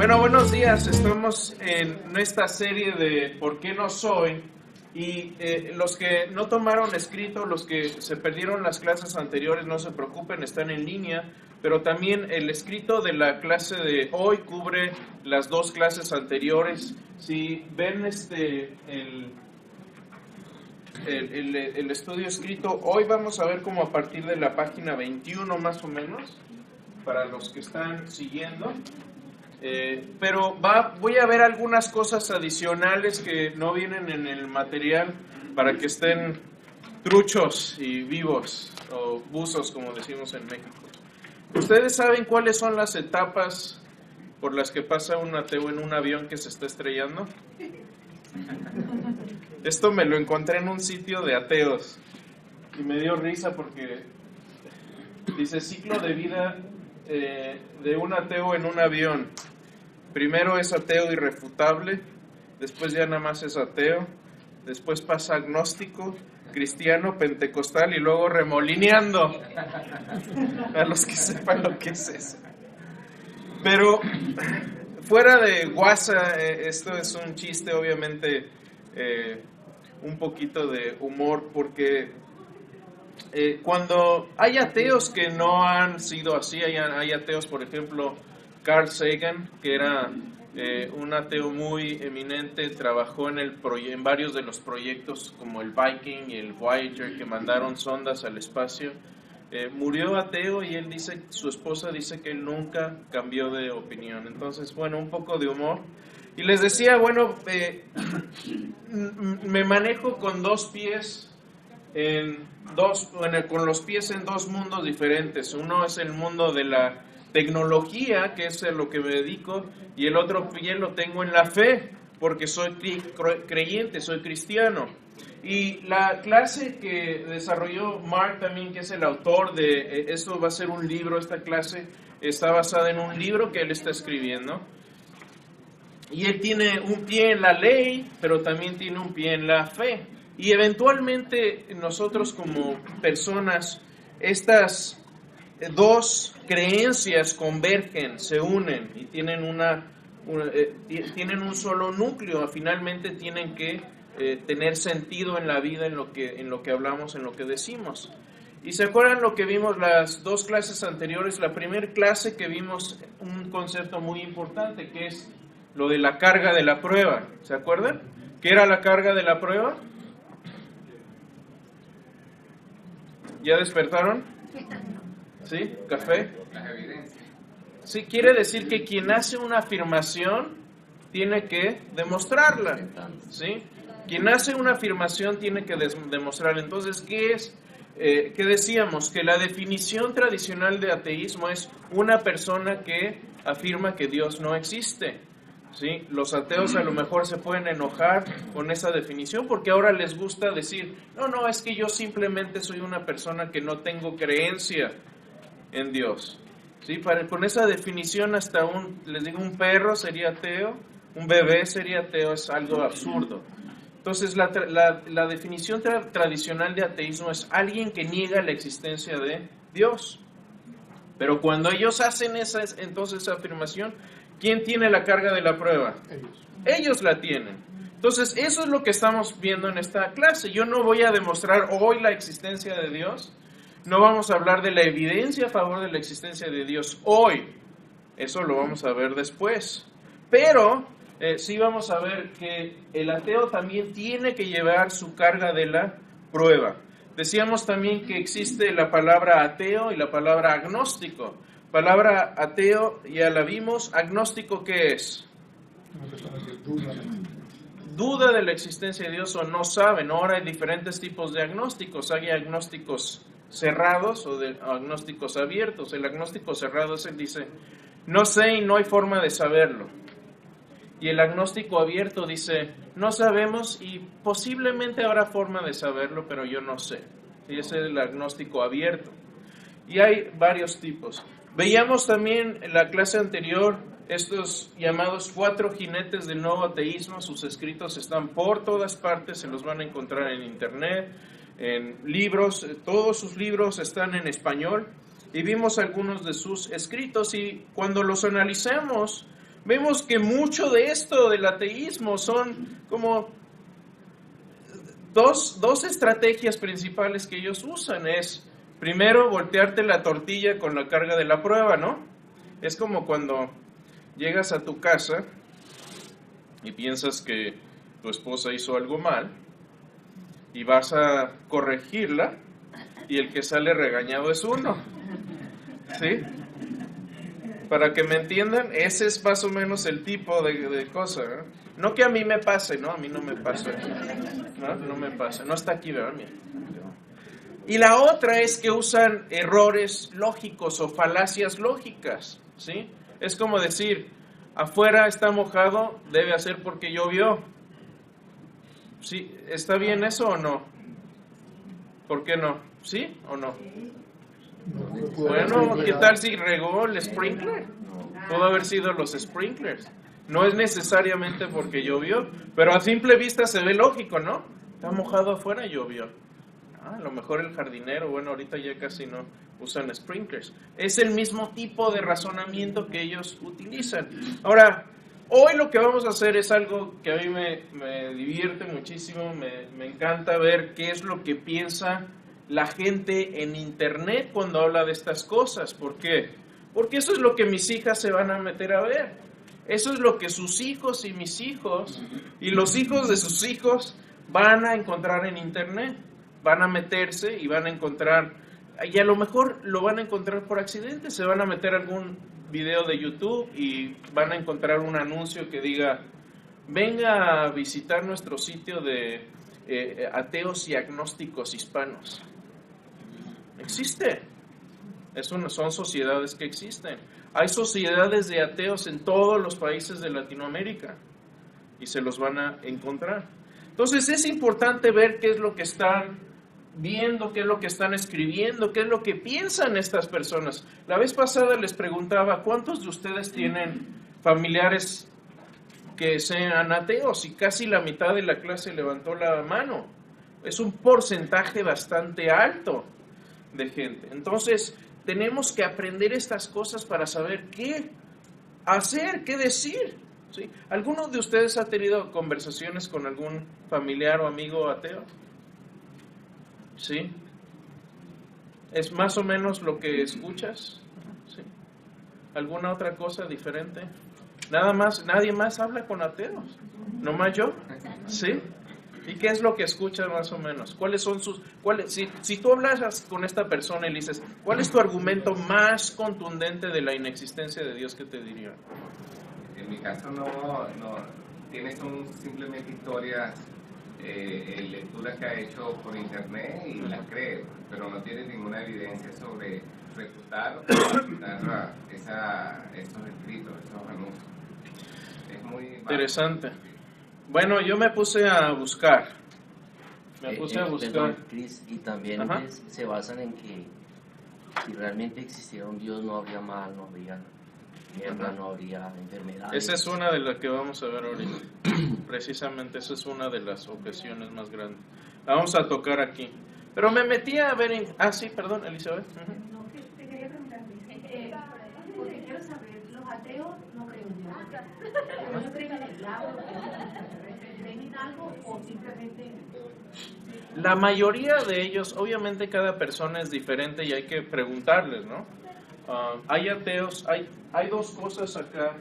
Bueno, buenos días. Estamos en esta serie de ¿Por qué no soy? Y los que no tomaron escrito, los que se perdieron las clases anteriores, no se preocupen, están en línea. Pero también el escrito de la clase de hoy cubre las dos clases anteriores. Si ven el estudio escrito, hoy vamos a ver como a partir de la página 21 más o menos, para los que están siguiendo. Pero voy a ver algunas cosas adicionales que no vienen en el material para que estén truchos y vivos, o buzos como decimos en México. ¿Ustedes saben cuáles son las etapas por las que pasa un ateo en un avión que se está estrellando? Esto me lo encontré en un sitio de ateos y me dio risa porque dice ciclo de vida de un ateo en un avión. Primero es ateo irrefutable, después ya nada más es ateo, después pasa agnóstico, cristiano, pentecostal y luego remolineando. A los que sepan lo que es eso. Pero fuera de guasa, esto es un chiste, obviamente, un poquito de humor, porque cuando hay ateos que no han sido así, hay ateos, por ejemplo, Carl Sagan, que era un ateo muy eminente, trabajó en varios de los proyectos como el Viking y el Voyager, que mandaron sondas al espacio. Murió ateo y él dice, su esposa dice que él nunca cambió de opinión. Entonces, bueno, un poco de humor. Y les decía, bueno, me manejo con dos pies con los pies en dos mundos diferentes. Uno es el mundo de la tecnología, que es a lo que me dedico, y el otro pie lo tengo en la fe, porque soy creyente, soy cristiano. Y la clase que desarrolló Mark también, que es el autor de esto, va a ser un libro, esta clase está basada en un libro que él está escribiendo. Y él tiene un pie en la ley, pero también tiene un pie en la fe. Y eventualmente nosotros como personas, estas dos creencias convergen, se unen y tienen tienen un solo núcleo. Finalmente tienen que tener sentido en la vida, en lo que hablamos, en lo que decimos. ¿Y se acuerdan lo que vimos las dos clases anteriores? La primera clase que vimos un concepto muy importante, que es lo de la carga de la prueba. ¿Se acuerdan? ¿Qué era la carga de la prueba? ¿Ya despertaron? ¿Sí? ¿Café? Sí, quiere decir que quien hace una afirmación tiene que demostrarla. ¿Sí? Quien hace una afirmación tiene que demostrarla. Entonces, ¿qué es? ¿Qué decíamos? Que la definición tradicional de ateísmo es una persona que afirma que Dios no existe. ¿Sí? Los ateos a lo mejor se pueden enojar con esa definición porque ahora les gusta decir, no, es que yo simplemente soy una persona que no tengo creencia en Dios. ¿Sí? Con esa definición hasta un perro sería ateo, un bebé sería ateo, es algo absurdo. Entonces la definición tradicional de ateísmo es alguien que niega la existencia de Dios. Pero cuando ellos hacen esa afirmación, ¿quién tiene la carga de la prueba? Ellos la tienen. Entonces, eso es lo que estamos viendo en esta clase. Yo no voy a demostrar hoy la existencia de Dios. No vamos a hablar de la evidencia a favor de la existencia de Dios hoy. Eso lo vamos a ver después. Pero sí vamos a ver que el ateo también tiene que llevar su carga de la prueba. Decíamos también que existe la palabra ateo y la palabra agnóstico. Palabra ateo, ya la vimos. Agnóstico, ¿qué es? Una persona que Duda de la existencia de Dios o no sabe. Ahora hay diferentes tipos de agnósticos. Hay agnósticos cerrados o de agnósticos abiertos. El agnóstico cerrado es el dice, no sé y no hay forma de saberlo. Y el agnóstico abierto dice, no sabemos y posiblemente habrá forma de saberlo, pero yo no sé. Y ese es el agnóstico abierto. Y hay varios tipos. Veíamos también en la clase anterior estos llamados 4 jinetes del nuevo ateísmo. Sus escritos están por todas partes, se los van a encontrar en internet, en libros. Todos sus libros están en español y vimos algunos de sus escritos, y cuando los analizamos vemos que mucho de esto del ateísmo son como dos estrategias principales que ellos usan. Es, primero, voltearte la tortilla con la carga de la prueba, ¿no? Es como cuando llegas a tu casa y piensas que tu esposa hizo algo mal y vas a corregirla y el que sale regañado es uno, ¿sí? Para que me entiendan, ese es más o menos el tipo de cosa, ¿no? No que a mí me pase, ¿no? A mí no me pasa, no me pasa, no está aquí, ¿verdad? Mira. Y la otra es que usan errores lógicos o falacias lógicas, ¿sí? Es como decir, afuera está mojado, debe hacer porque llovió. ¿Sí? ¿Está bien eso o no? ¿Por qué no? ¿Sí o no? Bueno, ¿qué tal si regó el sprinkler? Pudo haber sido los sprinklers. No es necesariamente porque llovió, pero a simple vista se ve lógico, ¿no? Está mojado afuera y llovió. A lo mejor el jardinero, bueno, ahorita ya casi no usan sprinklers. Es el mismo tipo de razonamiento que ellos utilizan. Ahora, hoy lo que vamos a hacer es algo que a mí me divierte muchísimo, me encanta ver qué es lo que piensa la gente en internet cuando habla de estas cosas. ¿Por qué? Porque eso es lo que mis hijas se van a meter a ver. Eso es lo que sus hijos y mis hijos y los hijos de sus hijos van a encontrar en internet. Van a meterse y van a encontrar, y a lo mejor lo van a encontrar por accidente, se van a meter algún video de YouTube y van a encontrar un anuncio que diga, venga a visitar nuestro sitio de ateos y agnósticos hispanos. Existe. Son sociedades que existen. Hay sociedades de ateos en todos los países de Latinoamérica y se los van a encontrar. Entonces es importante ver qué es lo que están viendo, qué es lo que están escribiendo, qué es lo que piensan estas personas. La vez pasada les preguntaba, ¿cuántos de ustedes tienen familiares que sean ateos? Y casi la mitad de la clase levantó la mano. Es un porcentaje bastante alto de gente. Entonces, tenemos que aprender estas cosas para saber qué hacer, qué decir, ¿sí? ¿Alguno de ustedes ha tenido conversaciones con algún familiar o amigo ateo? ¿Sí? ¿Es más o menos lo que escuchas? ¿Sí? ¿Alguna otra cosa diferente? Nada más, nadie más habla con ateos, ¿nomás yo? ¿Sí? ¿Y qué es lo que escuchas más o menos? ¿Cuáles son si tú hablas con esta persona y le dices, ¿cuál es tu argumento más contundente de la inexistencia de Dios? ¿Qué te diría? En mi caso no tienes simplemente historias, lecturas que ha hecho por internet y las cree, pero no tiene ninguna evidencia sobre refutar o refutar esos escritos, esos anuncios. Es muy interesante. Bueno, yo me puse a buscar. Perdón, Chris, y también se basan en que si realmente existiera un Dios no habría mal, no habría guerra, no habría enfermedades. Esa es una de las que vamos a ver ahorita. Precisamente, esa es una de las objeciones más grandes. La vamos a tocar aquí. Pero me metí a ver en... Ah, sí, perdón, Elizabeth. No, que te quería preguntar, porque quiero saber, los ateos no creen en Dios. ¿Ellos creen en el diablo? ¿Creen en algo o simplemente...? La mayoría de ellos, obviamente cada persona es diferente y hay que preguntarles, ¿no? Hay ateos, hay dos cosas acá.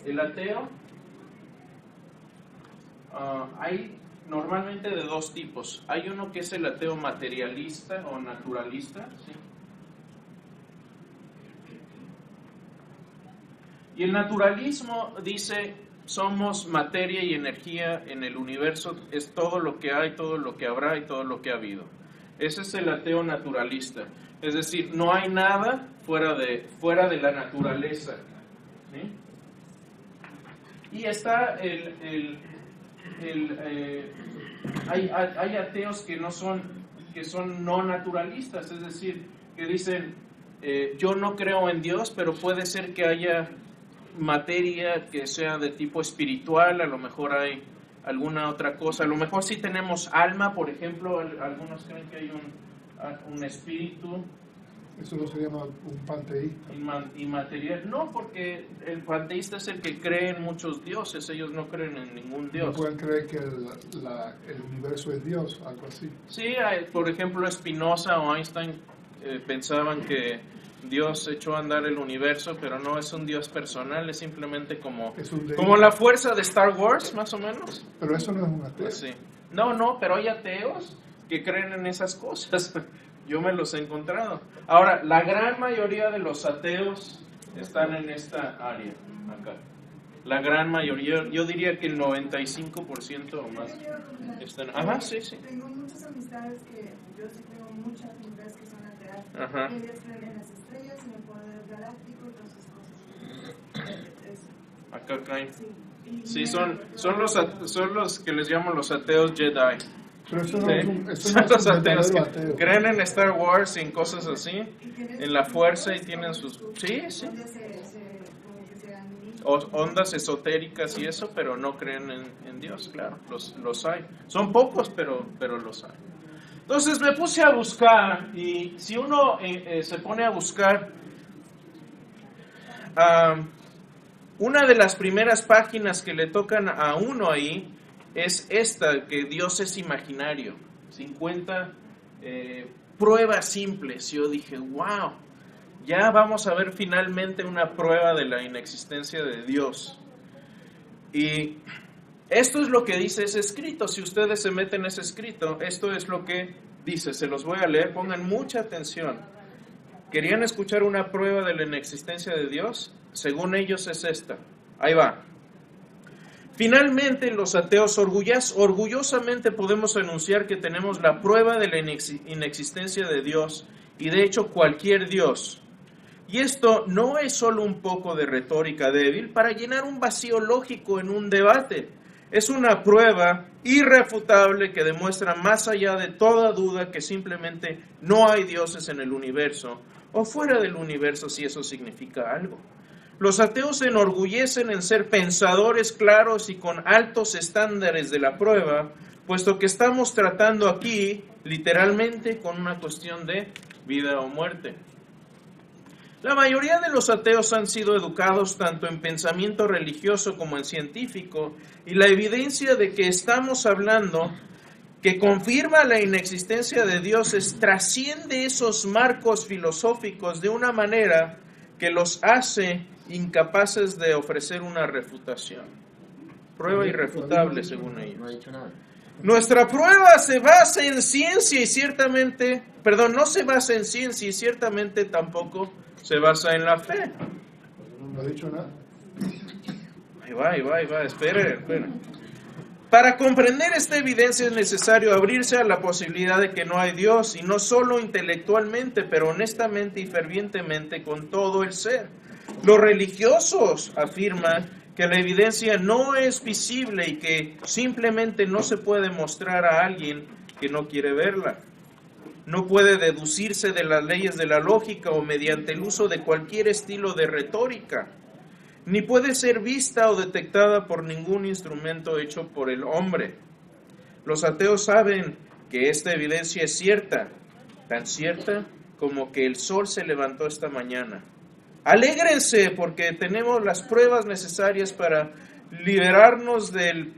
El ateo, hay normalmente de dos tipos. Hay uno que es el ateo materialista o naturalista, ¿sí? Y el naturalismo dice, somos materia y energía en el universo, es todo lo que hay, todo lo que habrá y todo lo que ha habido. Ese es el ateo naturalista. Es decir, no hay nada fuera de la naturaleza, ¿sí? Y está hay ateos que son no naturalistas, es decir, que dicen, yo no creo en Dios, pero puede ser que haya materia que sea de tipo espiritual, a lo mejor hay alguna otra cosa, a lo mejor sí tenemos alma, por ejemplo, algunos creen que hay un espíritu, Eso no se llama un panteísta. Inmaterial. No, porque el panteísta es el que cree en muchos dioses, ellos no creen en ningún No dios. pueden creer que el universo es Dios, algo así. Sí, por ejemplo, Spinoza o Einstein pensaban que Dios echó a andar el universo, pero no es un Dios personal, es simplemente como la fuerza de Star Wars, más o menos. Pero eso no es un ateo. Pues sí. No, pero hay ateos que creen en esas cosas. Yo me los he encontrado. Ahora, la gran mayoría de los ateos están en esta área, acá. La gran mayoría, yo diría que el 95% o más están. Ajá, sí. Tengo muchas amistades que, yo sí tengo muchas amistades que son ateas. Ajá. Ellos creen en las estrellas, en el poder galáctico y todas esas cosas. Acá caen. Sí, Sí, son los que les llamo los ateos Jedi. Pero eso no Sí. es un, eso Son no es los un ateos verdadero que ateo. creen en Star Wars y en cosas así, en la fuerza y tienen sus... Sí. Ondas esotéricas y eso, pero no creen en Dios, claro, los hay. Son pocos, pero los hay. Entonces me puse a buscar, y si uno se pone a buscar, una de las primeras páginas que le tocan a uno ahí es esta, que Dios es imaginario. 50 pruebas simples. Yo dije, wow, ya vamos a ver finalmente una prueba de la inexistencia de Dios. Y esto es lo que dice ese escrito. Si ustedes se meten en ese escrito, esto es lo que dice. Se los voy a leer, pongan mucha atención. ¿Querían escuchar una prueba de la inexistencia de Dios? Según ellos es esta. Ahí va. Finalmente, los ateos orgullosamente podemos anunciar que tenemos la prueba de la inexistencia de Dios, y de hecho cualquier Dios. Y esto no es solo un poco de retórica débil para llenar un vacío lógico en un debate. Es una prueba irrefutable que demuestra más allá de toda duda que simplemente no hay dioses en el universo, o fuera del universo si eso significa algo. Los ateos se enorgullecen en ser pensadores claros y con altos estándares de la prueba, puesto que estamos tratando aquí, literalmente, con una cuestión de vida o muerte. La mayoría de los ateos han sido educados tanto en pensamiento religioso como en científico, y la evidencia de que estamos hablando, que confirma la inexistencia de dioses, trasciende esos marcos filosóficos de una manera que los hace incapaces de ofrecer una refutación. Prueba irrefutable, según ellos. No ha dicho nada. Nuestra prueba se basa en ciencia y ciertamente, no se basa en ciencia y ciertamente tampoco se basa en la fe. No ha dicho nada. Ahí va, espere. Para comprender esta evidencia es necesario abrirse a la posibilidad de que no hay Dios, y no solo intelectualmente, pero honestamente y fervientemente con todo el ser. Los religiosos afirman que la evidencia no es visible y que simplemente no se puede mostrar a alguien que no quiere verla. No puede deducirse de las leyes de la lógica o mediante el uso de cualquier estilo de retórica, ni puede ser vista o detectada por ningún instrumento hecho por el hombre. Los ateos saben que esta evidencia es cierta, tan cierta como que el sol se levantó esta mañana. Alégrense porque tenemos las pruebas necesarias para liberarnos del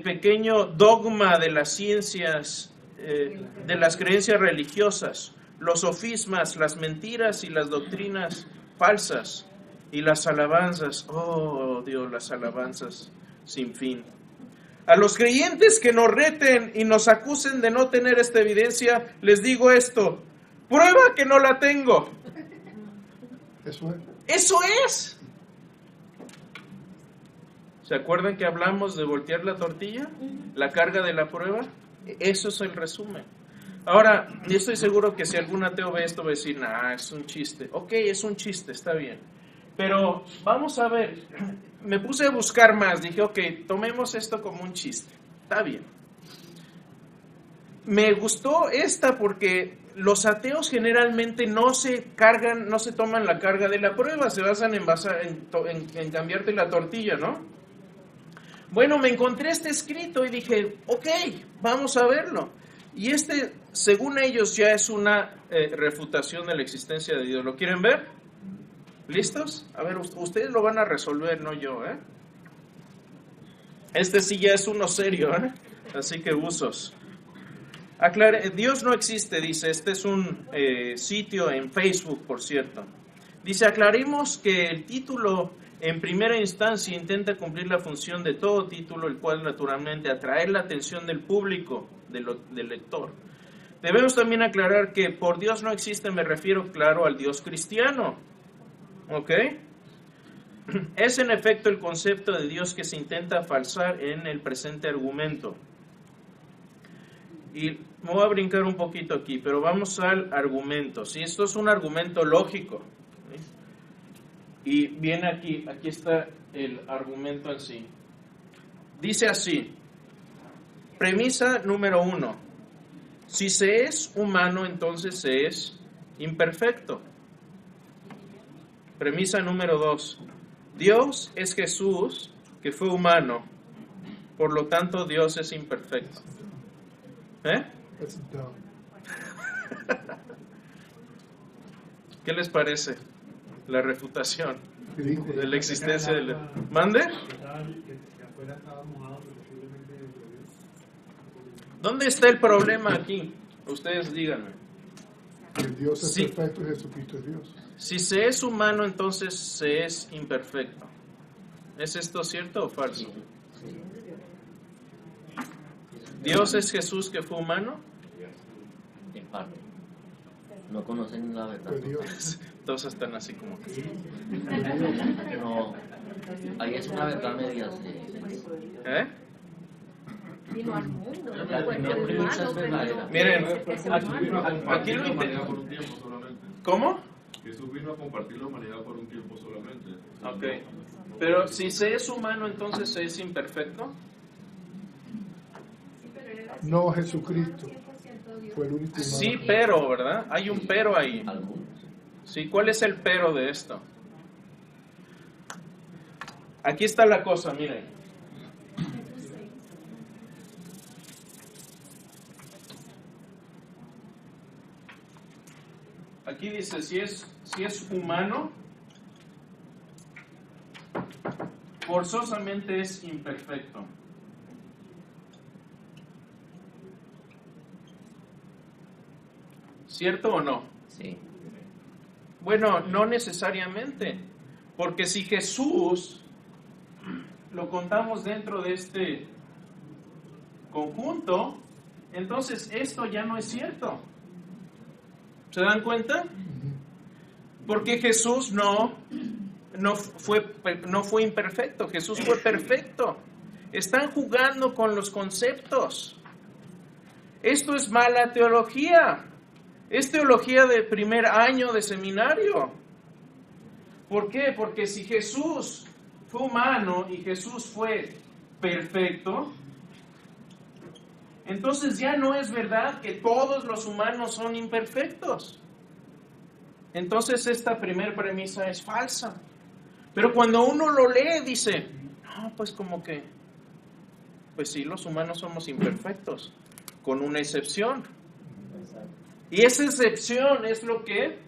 pequeño dogma de las ciencias, de las creencias religiosas, los sofismas, las mentiras y las doctrinas falsas y las alabanzas. Oh Dios, las alabanzas sin fin. A los creyentes que nos reten y nos acusen de no tener esta evidencia, les digo esto: prueba que no la tengo. Eso es. ¿Se acuerdan que hablamos de voltear la tortilla? La carga de la prueba. Eso es el resumen. Ahora, yo estoy seguro que si algún ateo ve esto va a decir, nah, es un chiste. Ok, es un chiste, está bien. Pero vamos a ver, me puse a buscar más. Dije, ok, tomemos esto como un chiste. Está bien. Me gustó esta porque los ateos generalmente no se toman la carga de la prueba, se basan en cambiarte la tortilla, ¿no? Bueno, me encontré este escrito y dije, ok, vamos a verlo. Y según ellos, ya es una refutación de la existencia de Dios. ¿Lo quieren ver? ¿Listos? A ver, ustedes lo van a resolver, no yo, ¿eh? Sí ya es uno serio, ¿eh? Así que usos. Dios no existe, dice. Este es un sitio en Facebook, por cierto. Dice, aclaremos que el título en primera instancia intenta cumplir la función de todo título, el cual naturalmente atraer la atención del público, del lector. Debemos también aclarar que por Dios no existe, me refiero, claro, al Dios cristiano. ¿Ok? Es en efecto el concepto de Dios que se intenta falsar en el presente argumento. Y me voy a brincar un poquito aquí, pero vamos al argumento. ¿Sí? Esto es un argumento lógico. ¿Sí? Y viene aquí está el argumento en sí. Dice así, premisa número 1. Si se es humano, entonces se es imperfecto. Premisa número 2. Dios es Jesús, que fue humano, por lo tanto Dios es imperfecto. ¿Eh? ¿Qué les parece la refutación de la existencia de la... ¿Mande? ¿Dónde está el problema aquí? Ustedes díganme. Que Dios es perfecto y Jesucristo es Dios. Si se es humano, entonces se es imperfecto. ¿Es esto cierto o falso? ¿Dios es Jesús que fue humano? En parte. No conocen la verdad. Todos están así como que... No, ahí es una verdad media. ¿Eh? Vino al mundo. La primera premisa es verdadera. Miren, aquí lo humanidad por un tiempo solamente. ¿Cómo? Jesús vino a compartir la humanidad por un tiempo solamente. Ok. Pero si se es humano, entonces se es imperfecto. No, Jesucristo fue el único humano. Sí, pero, ¿verdad? Hay un pero ahí. Sí, ¿cuál es el pero de esto? Aquí está la cosa, miren. Aquí dice, si es humano, forzosamente es imperfecto. ¿Cierto o no? Sí. Bueno, no necesariamente, porque si Jesús lo contamos dentro de este conjunto, entonces esto ya no es cierto. ¿Se dan cuenta? Porque Jesús no fue imperfecto, Jesús fue perfecto. Están jugando con los conceptos. Esto es mala teología. Es teología de primer año de seminario. ¿Por qué? Porque si Jesús fue humano y Jesús fue perfecto, entonces ya no es verdad que todos los humanos son imperfectos. Entonces esta primera premisa es falsa. Pero cuando uno lo lee dice, no, pues como que, pues sí, los humanos somos imperfectos, con una excepción. Y esa excepción es lo que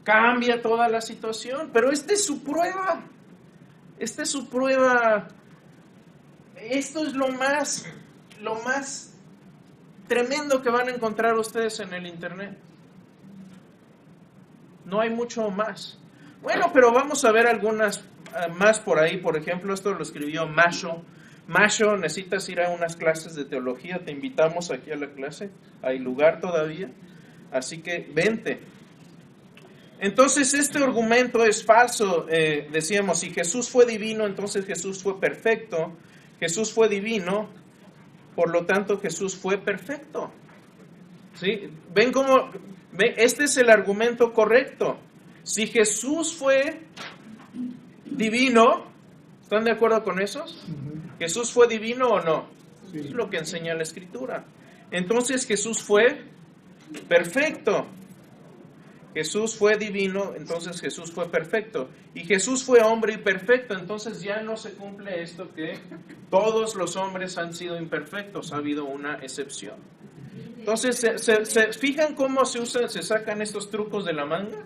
cambia toda la situación. Pero esta es su prueba. Esta es su prueba. Esto es lo más tremendo que van a encontrar ustedes en el internet. No hay mucho más. Bueno, pero vamos a ver algunas más por ahí. Por ejemplo, esto lo escribió Masho. Masho, necesitas ir a unas clases de teología. Te invitamos aquí a la clase. Hay lugar todavía. Así que vente. Entonces este argumento es falso. Decíamos, si Jesús fue divino, entonces Jesús fue perfecto. Jesús fue divino, por lo tanto Jesús fue perfecto. ¿Sí? ¿Ven cómo? Este es el argumento correcto. Si Jesús fue divino, ¿están de acuerdo con eso? ¿Jesús fue divino o no? Sí. Es lo que enseña la Escritura. Entonces Jesús fue perfecto. Jesús fue divino, entonces Jesús fue perfecto. Y Jesús fue hombre y perfecto, entonces ya no se cumple esto que todos los hombres han sido imperfectos, ha habido una excepción. Entonces, ¿se fijan cómo se sacan estos trucos de la manga?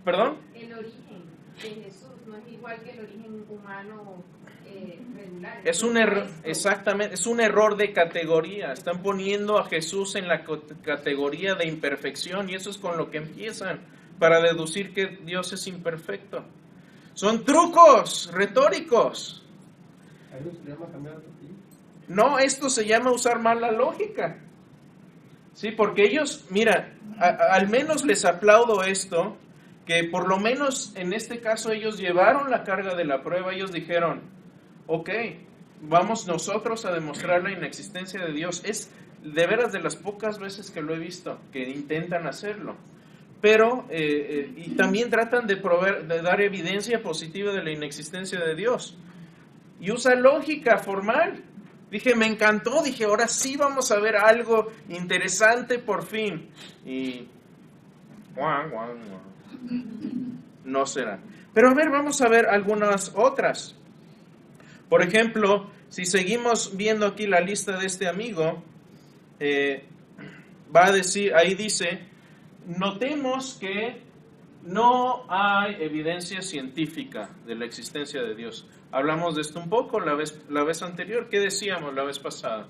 ¿Perdón? El origen de Jesús no es igual que el origen humano regular. Es un error, exactamente, es un error de categoría. Están poniendo a Jesús en la categoría de imperfección y eso es con lo que empiezan para deducir que Dios es imperfecto. Son trucos retóricos. No, esto se llama usar mal la lógica. Sí, porque ellos, mira, al menos les aplaudo esto, que por lo menos en este caso ellos llevaron la carga de la prueba, ellos dijeron, ok, vamos nosotros a demostrar la inexistencia de Dios. Es de veras de las pocas veces que lo he visto, que intentan hacerlo. Pero, y también tratan de dar evidencia positiva de la inexistencia de Dios. Y usa lógica formal. Dije, me encantó, dije, ahora sí vamos a ver algo interesante por fin. Y no será. Pero a ver, vamos a ver algunas otras. Por ejemplo, si seguimos viendo aquí la lista de este amigo, va a decir, ahí dice, notemos que no hay evidencia científica de la existencia de Dios. Hablamos de esto un poco la vez anterior. ¿Qué decíamos la vez pasada?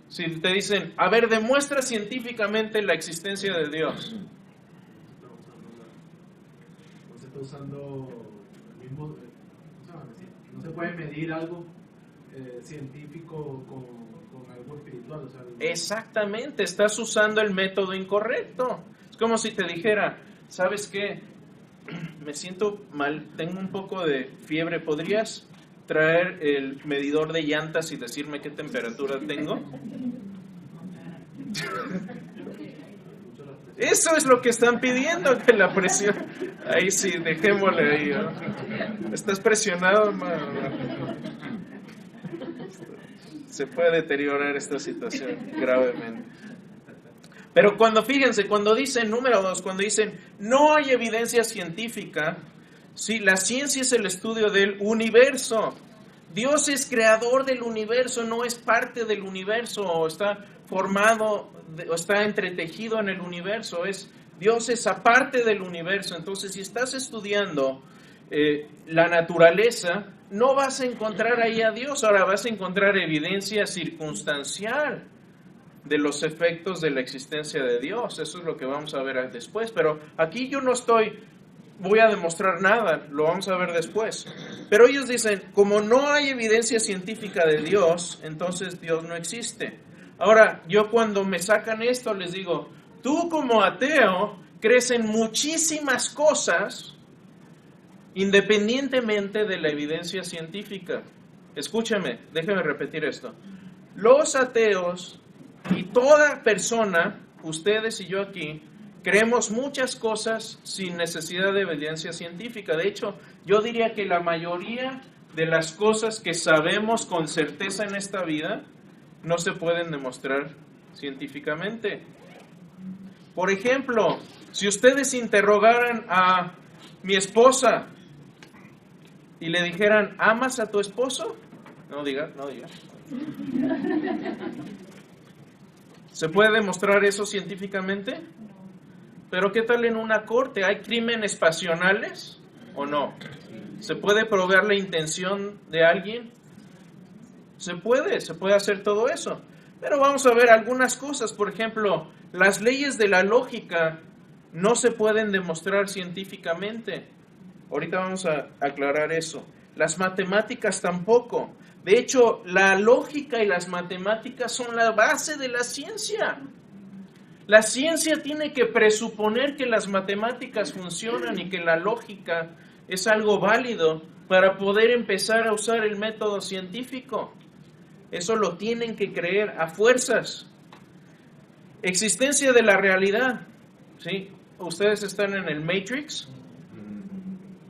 Si te dicen, a ver, demuestra científicamente la existencia de Dios. Se está usando el mismo, no se puede medir algo científico con algo espiritual. O sea, Exactamente, estás usando el método incorrecto. Es como si te dijera, ¿sabes qué? Me siento mal, tengo un poco de fiebre, ¿podrías traer el medidor de llantas y decirme qué temperatura tengo? Eso es lo que están pidiendo, que la presión. Ahí sí, dejémosle ahí. ¿No? ¿Estás presionado? Se puede deteriorar esta situación gravemente. Pero fíjense, cuando dicen, número 2, cuando dicen no hay evidencia científica, sí, la ciencia es el estudio del universo. Dios es creador del universo, no es parte del universo, o está formado, o está entretejido en el universo. Dios es aparte del universo. Entonces, si estás estudiando la naturaleza, no vas a encontrar ahí a Dios, ahora vas a encontrar evidencia circunstancial de los efectos de la existencia de Dios. Eso es lo que vamos a ver después. Pero aquí yo no voy a demostrar nada, lo vamos a ver después. Pero ellos dicen, como no hay evidencia científica de Dios, entonces Dios no existe. Ahora, yo cuando me sacan esto les digo, tú como ateo crees en muchísimas cosas independientemente de la evidencia científica. Escúchame, déjeme repetir esto. Los ateos y toda persona, ustedes y yo aquí, creemos muchas cosas sin necesidad de evidencia científica. De hecho, yo diría que la mayoría de las cosas que sabemos con certeza en esta vida no se pueden demostrar científicamente. Por ejemplo, si ustedes interrogaran a mi esposa y le dijeran, ¿amas a tu esposo? No diga. ¿Se puede demostrar eso científicamente? Pero ¿qué tal en una corte? ¿Hay crímenes pasionales o no? ¿Se puede probar la intención de alguien? Se puede hacer todo eso. Pero vamos a ver algunas cosas. Por ejemplo, las leyes de la lógica no se pueden demostrar científicamente. Ahorita vamos a aclarar eso. Las matemáticas tampoco. De hecho, la lógica y las matemáticas son la base de la ciencia. La ciencia tiene que presuponer que las matemáticas funcionan y que la lógica es algo válido para poder empezar a usar el método científico. Eso lo tienen que creer a fuerzas. Existencia de la realidad. ¿Sí? Ustedes están en el Matrix.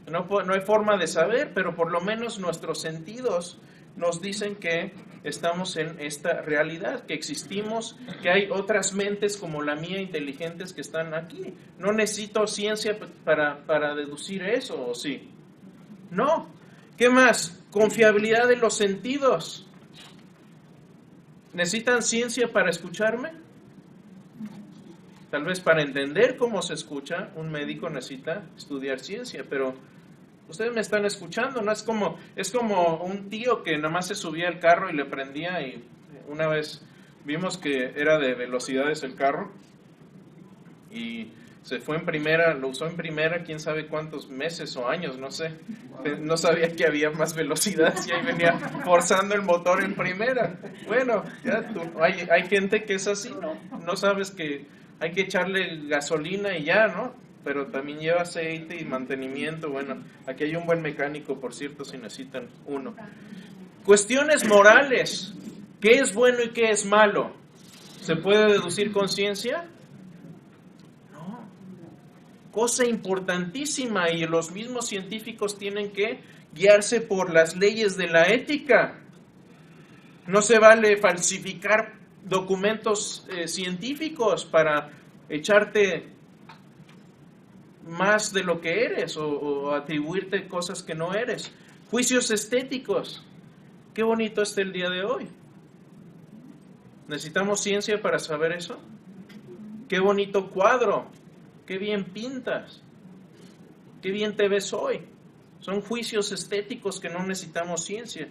No hay forma de saber, pero por lo menos nuestros sentidos nos dicen que estamos en esta realidad, que existimos, que hay otras mentes como la mía inteligentes que están aquí. No necesito ciencia para deducir eso, ¿o sí? No. ¿Qué más? Confiabilidad de los sentidos. ¿Necesitan ciencia para escucharme? Tal vez para entender cómo se escucha, un médico necesita estudiar ciencia, pero ustedes me están escuchando, ¿no? Es como un tío que nada más se subía al carro y le prendía, y una vez vimos que era de velocidades el carro y se fue en primera, lo usó en primera quién sabe cuántos meses o años, no sé. No sabía que había más velocidad y ahí venía forzando el motor en primera. Bueno, ya hay gente que es así, ¿no? No sabes que hay que echarle gasolina y ya, ¿no? Pero también lleva aceite y mantenimiento. Bueno, aquí hay un buen mecánico, por cierto, si necesitan uno. Cuestiones morales. ¿Qué es bueno y qué es malo? ¿Se puede deducir con ciencia? No. Cosa importantísima, y los mismos científicos tienen que guiarse por las leyes de la ética. No se vale falsificar documentos científicos para echarte más de lo que eres o atribuirte cosas que no eres. Juicios estéticos. Qué bonito está el día de hoy. ¿Necesitamos ciencia para saber eso? Qué bonito cuadro. Qué bien pintas. Qué bien te ves hoy. Son juicios estéticos que no necesitamos ciencia.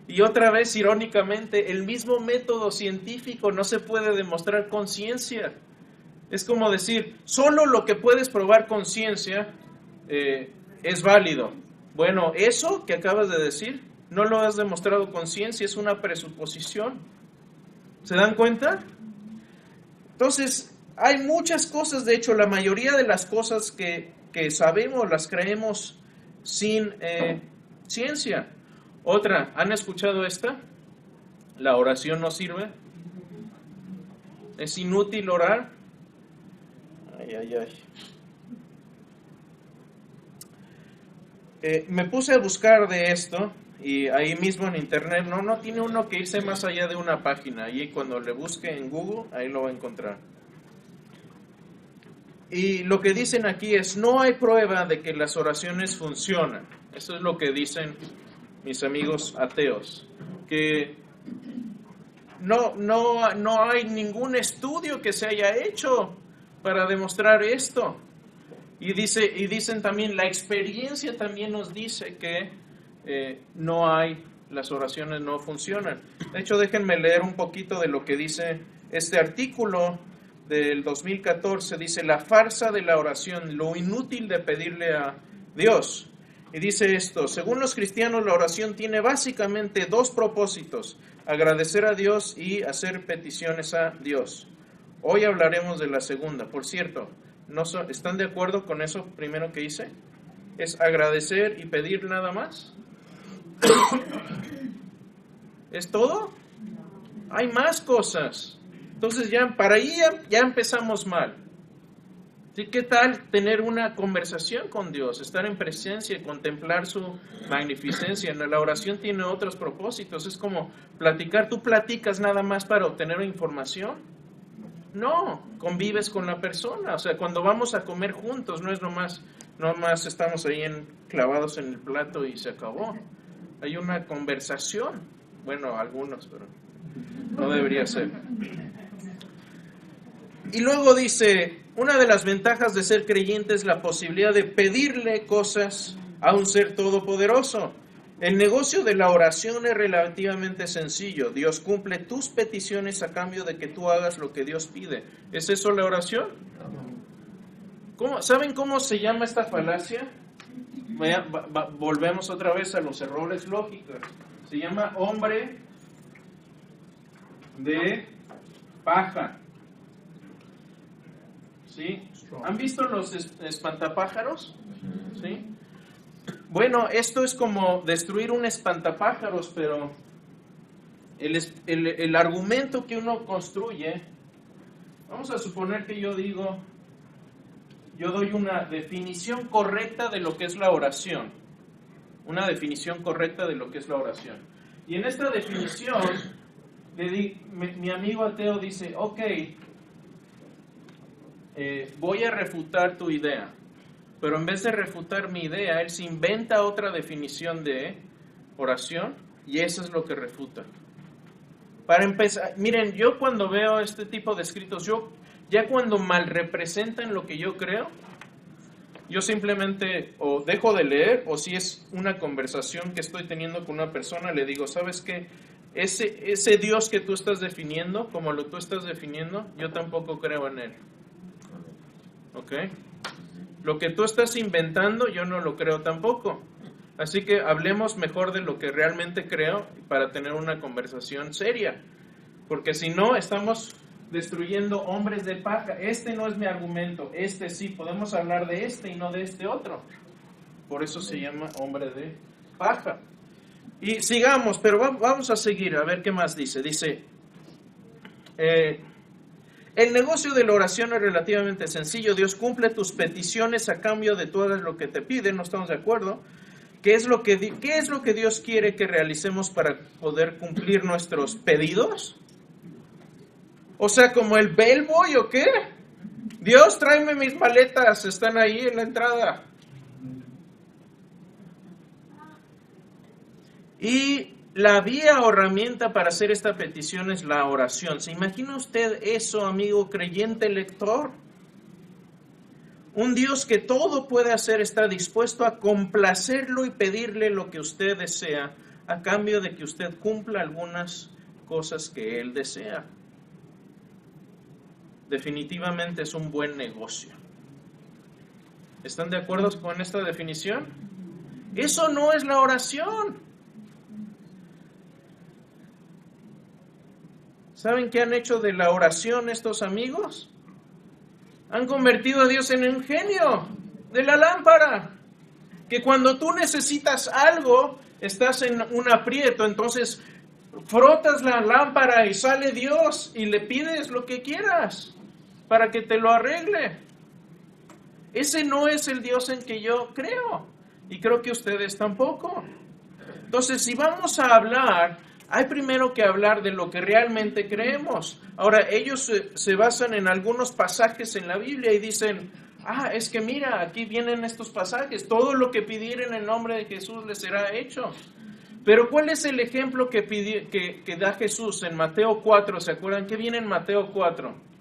Y otra vez, irónicamente, el mismo método científico no se puede demostrar con ciencia. Es como decir, solo lo que puedes probar con ciencia es válido. Bueno, eso que acabas de decir, no lo has demostrado con ciencia, es una presuposición. ¿Se dan cuenta? Entonces, hay muchas cosas, de hecho, la mayoría de las cosas que sabemos las creemos sin ciencia. Otra, ¿han escuchado esta? La oración no sirve. Es inútil orar. Ay. Me puse a buscar de esto y ahí mismo en internet, no tiene uno que irse más allá de una página. Y cuando le busque en Google, ahí lo va a encontrar. Y lo que dicen aquí es, no hay prueba de que las oraciones funcionan. Eso es lo que dicen mis amigos ateos, que no hay ningún estudio que se haya hecho para demostrar esto. Y dicen también, la experiencia también nos dice que las oraciones no funcionan. De hecho, déjenme leer un poquito de lo que dice este artículo del 2014. Dice, la farsa de la oración, lo inútil de pedirle a Dios. Y dice esto, según los cristianos, la oración tiene básicamente dos propósitos: agradecer a Dios y hacer peticiones a Dios. Hoy hablaremos de la segunda. Por cierto, ¿están de acuerdo con eso primero que hice? ¿Es agradecer y pedir nada más? ¿Es todo? Hay más cosas. Entonces para ahí ya empezamos mal. ¿Sí? ¿Qué tal tener una conversación con Dios? Estar en presencia y contemplar su magnificencia. La oración tiene otros propósitos. Es como platicar. ¿Tú platicas nada más para obtener información? No, convives con la persona. O sea, cuando vamos a comer juntos, no es nomás estamos ahí clavados en el plato y se acabó. Hay una conversación. Bueno, algunos, pero no debería ser. Y luego dice, una de las ventajas de ser creyente es la posibilidad de pedirle cosas a un ser todopoderoso. El negocio de la oración es relativamente sencillo. Dios cumple tus peticiones a cambio de que tú hagas lo que Dios pide. ¿Es eso la oración? ¿Saben cómo se llama esta falacia? Volvemos otra vez a los errores lógicos. Se llama hombre de paja. ¿Sí? ¿Han visto los espantapájaros? ¿Sí? Bueno, esto es como destruir un espantapájaros, pero el argumento que uno construye, vamos a suponer que yo doy una definición correcta de lo que es la oración. Una definición correcta de lo que es la oración. Y en esta definición, mi amigo ateo dice, ok, voy a refutar tu idea. Pero en vez de refutar mi idea, él se inventa otra definición de oración y eso es lo que refuta. Para empezar, miren, yo cuando veo este tipo de escritos, ya cuando mal representan lo que yo creo, yo simplemente o dejo de leer, o si es una conversación que estoy teniendo con una persona, le digo, ¿sabes qué? Ese Dios que tú estás definiendo, como lo tú estás definiendo, yo tampoco creo en él. ¿Ok? Lo que tú estás inventando, yo no lo creo tampoco. Así que hablemos mejor de lo que realmente creo para tener una conversación seria. Porque si no, estamos destruyendo hombres de paja. Este no es mi argumento, este sí, podemos hablar de este y no de este otro. Por eso se llama hombre de paja. Y sigamos, pero vamos a seguir, a ver qué más dice. Dice, el negocio de la oración es relativamente sencillo. Dios cumple tus peticiones a cambio de todo lo que te pide, no estamos de acuerdo. ¿Qué es lo que Dios quiere que realicemos para poder cumplir nuestros pedidos? O sea, como el bellboy o qué. Dios, tráeme mis maletas, están ahí en la entrada. Y la vía o herramienta para hacer esta petición es la oración. ¿Se imagina usted eso, amigo creyente lector? Un Dios que todo puede hacer está dispuesto a complacerlo y pedirle lo que usted desea a cambio de que usted cumpla algunas cosas que Él desea. Definitivamente es un buen negocio. ¿Están de acuerdo con esta definición? Eso no es la oración. ¿Saben qué han hecho de la oración estos amigos? Han convertido a Dios en un genio de la lámpara. Que cuando tú necesitas algo, estás en un aprieto, entonces frotas la lámpara y sale Dios y le pides lo que quieras para que te lo arregle. Ese no es el Dios en que yo creo y creo que ustedes tampoco. Entonces, si vamos a hablar, hay primero que hablar de lo que realmente creemos. Ahora, ellos se basan en algunos pasajes en la Biblia y dicen, es que mira, aquí vienen estos pasajes, todo lo que pidieren en el nombre de Jesús les será hecho. Pero ¿cuál es el ejemplo que da Jesús en Mateo 4? ¿Se acuerdan? ¿Qué viene en Mateo 4?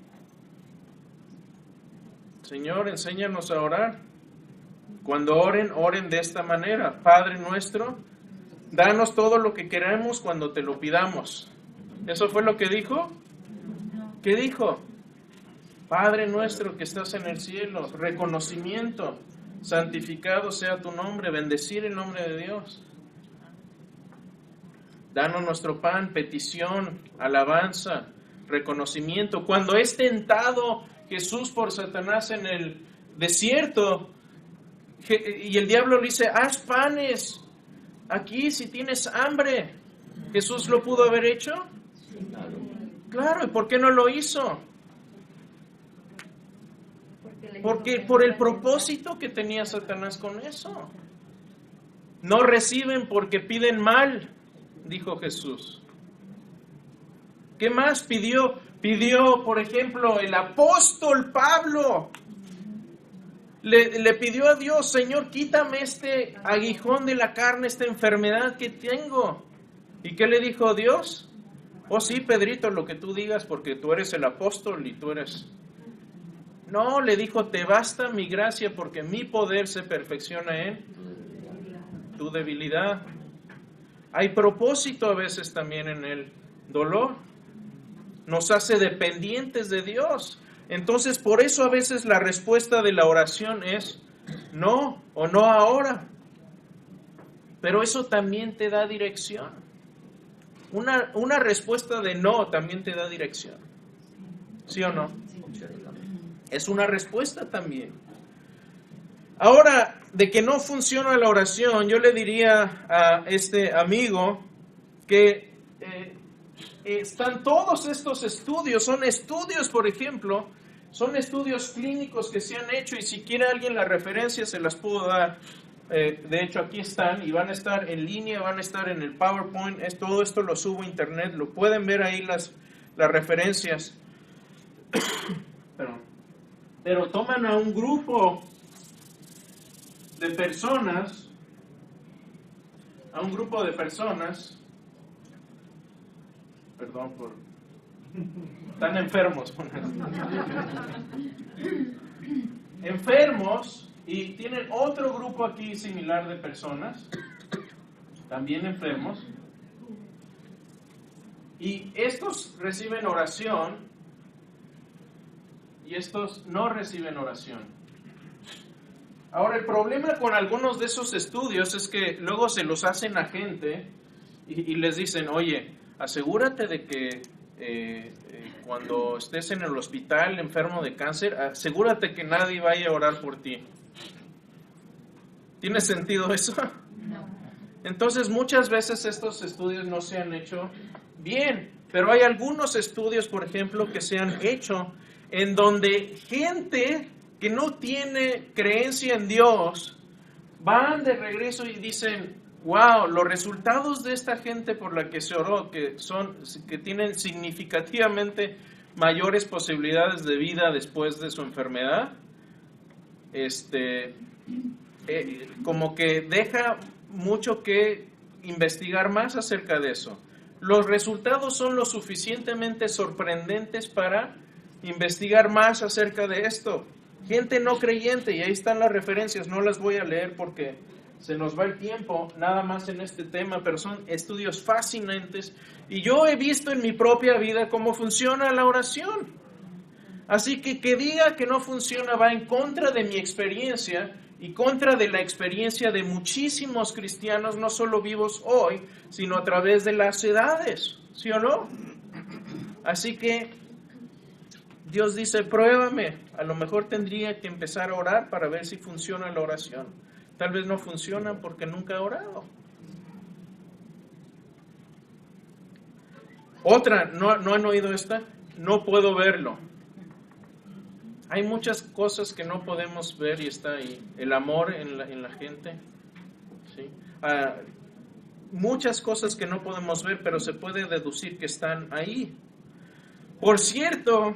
Señor, enséñanos a orar. Cuando oren, oren de esta manera. Padre nuestro, danos todo lo que queremos cuando te lo pidamos. ¿Eso fue lo que dijo? ¿Qué dijo? Padre nuestro que estás en el cielo, reconocimiento, santificado sea tu nombre, bendecir el nombre de Dios. Danos nuestro pan, petición, alabanza, reconocimiento. Cuando es tentado Jesús por Satanás en el desierto y el diablo le dice, haz panes aquí si tienes hambre, ¿Jesús lo pudo haber hecho? Claro, ¿y por qué no lo hizo? Porque por el propósito que tenía Satanás con eso. No reciben porque piden mal, dijo Jesús. ¿Qué más pidió? Pidió, por ejemplo, el apóstol Pablo. Le pidió a Dios, Señor, quítame este aguijón de la carne, esta enfermedad que tengo. ¿Y qué le dijo Dios? Oh sí, Pedrito, lo que tú digas, porque tú eres el apóstol y tú eres... No, le dijo, te basta mi gracia porque mi poder se perfecciona en tu debilidad. Hay propósito a veces también en el dolor. Nos hace dependientes de Dios. Entonces, por eso a veces la respuesta de la oración es no o no ahora. Pero eso también te da dirección. Una respuesta de no también te da dirección. ¿Sí o no? Es una respuesta también. Ahora, de que no funciona la oración, yo le diría a este amigo que están todos estos estudios, son estudios, por ejemplo, son estudios clínicos que se han hecho y si quiere alguien las referencias se las puedo dar. De hecho, aquí están y van a estar en línea, van a estar en el PowerPoint. Todo esto lo subo a internet, lo pueden ver ahí las referencias. Pero toman a un grupo de personas, perdón por... Están enfermos. Enfermos, y tienen otro grupo aquí similar de personas, también enfermos, y estos reciben oración y estos no reciben oración. Ahora, el problema con algunos de esos estudios es que luego se los hacen a gente y les dicen, oye, asegúrate de que cuando estés en el hospital enfermo de cáncer, asegúrate que nadie vaya a orar por ti. ¿Tiene sentido eso? No. Entonces, muchas veces estos estudios no se han hecho bien, pero hay algunos estudios, por ejemplo, que se han hecho en donde gente que no tiene creencia en Dios van de regreso y dicen, wow, los resultados de esta gente por la que se oró, que tienen significativamente mayores posibilidades de vida después de su enfermedad, como que deja mucho que investigar más acerca de eso. Los resultados son lo suficientemente sorprendentes para investigar más acerca de esto. Gente no creyente, y ahí están las referencias, no las voy a leer porque se nos va el tiempo nada más en este tema, pero son estudios fascinantes y yo he visto en mi propia vida cómo funciona la oración. Así que diga que no funciona va en contra de mi experiencia y contra de la experiencia de muchísimos cristianos, no solo vivos hoy, sino a través de las edades, ¿sí o no? Así que Dios dice, pruébame, a lo mejor tendría que empezar a orar para ver si funciona la oración. Tal vez no funciona porque nunca he orado. Otra, ¿no han oído esta? No puedo verlo. Hay muchas cosas que no podemos ver y está ahí. El amor en la gente. ¿Sí? Muchas cosas que no podemos ver, pero se puede deducir que están ahí. Por cierto,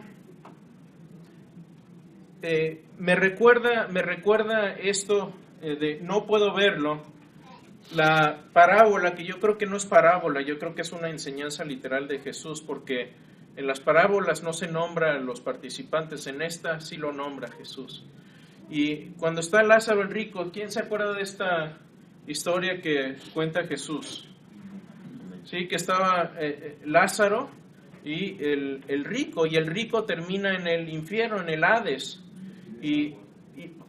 me recuerda esto de no puedo verlo, la parábola, que yo creo que no es parábola, yo creo que es una enseñanza literal de Jesús, porque en las parábolas no se nombra a los participantes, en esta sí lo nombra Jesús. Y cuando está Lázaro el rico, ¿quién se acuerda de esta historia que cuenta Jesús? Sí, que estaba Lázaro y el rico, y el rico termina en el infierno, en el Hades,